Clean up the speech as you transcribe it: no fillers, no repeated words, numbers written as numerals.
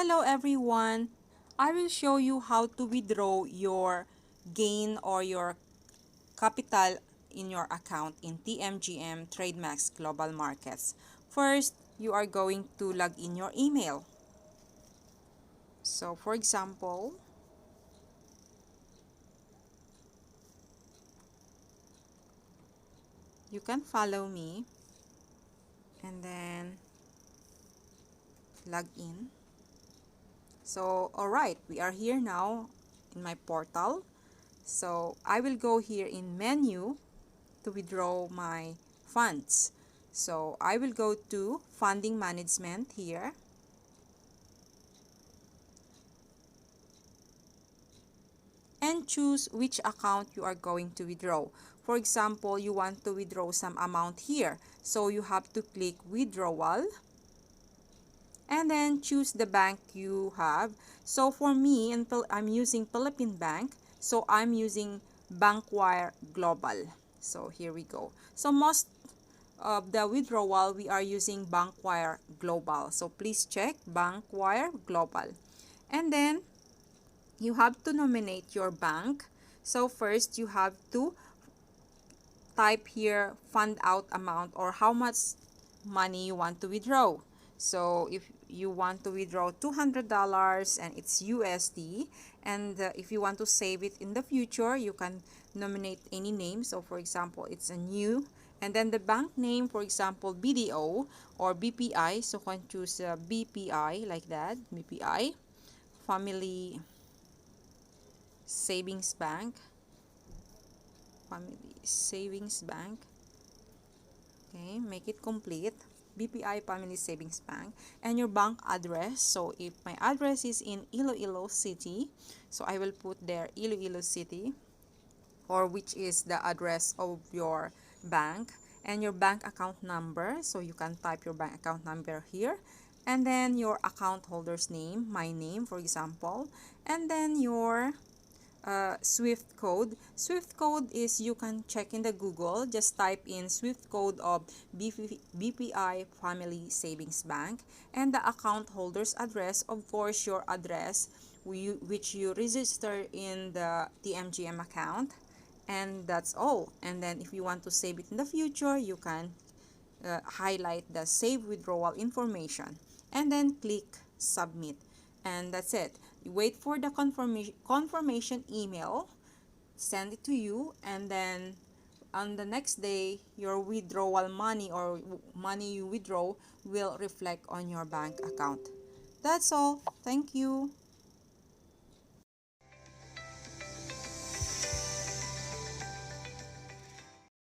Hello everyone! I will show you how to withdraw your gain or your capital in your account in TMGM TradeMax Global Markets. First, you are going to log in your email. So for example, you can follow me and then log in. So alright, we are here now in my portal. So I will go here in menu to withdraw my funds. So I will go to funding management here. And choose which account you are going to withdraw. For example, you want to withdraw some amount here. So you have to click withdrawal. And then choose the bank you have. So for me, I'm using Philippine Bank. So I'm using Bankwire Global. So here we go. So most of the withdrawal, we are using Bankwire Global. So please check Bankwire Global. And then you have to nominate your bank. So first you have to type here fund out amount or how much money you want to withdraw. So if you want to withdraw $200 and it's USD, and if you want to save it in the future, you can nominate any name. So for example, it's a new, and then the bank name, for example, BDO or BPI. So you can choose BPI like that, BPI, Family Savings Bank, Family Savings Bank. Okay, make it complete. BPI Family Savings Bank, and your bank address. So if my address is in Iloilo City, so I will put there Iloilo City, or which is the address of your bank, and your bank account number. So you can type your bank account number here, and then your account holder's name, my name for example, and then your Swift code. Swift code is, you can check in the Google, just type in Swift code of BPI Family Savings Bank, and the account holder's address, of course your address which you register in the TMGM account, and that's all. And then if you want to save it in the future, you can highlight the save withdrawal information and then click submit, and that's it. You wait for the confirmation email, send it to you, and then on the next day your withdrawal money or money you withdraw will reflect on your bank account. That's all. Thank you.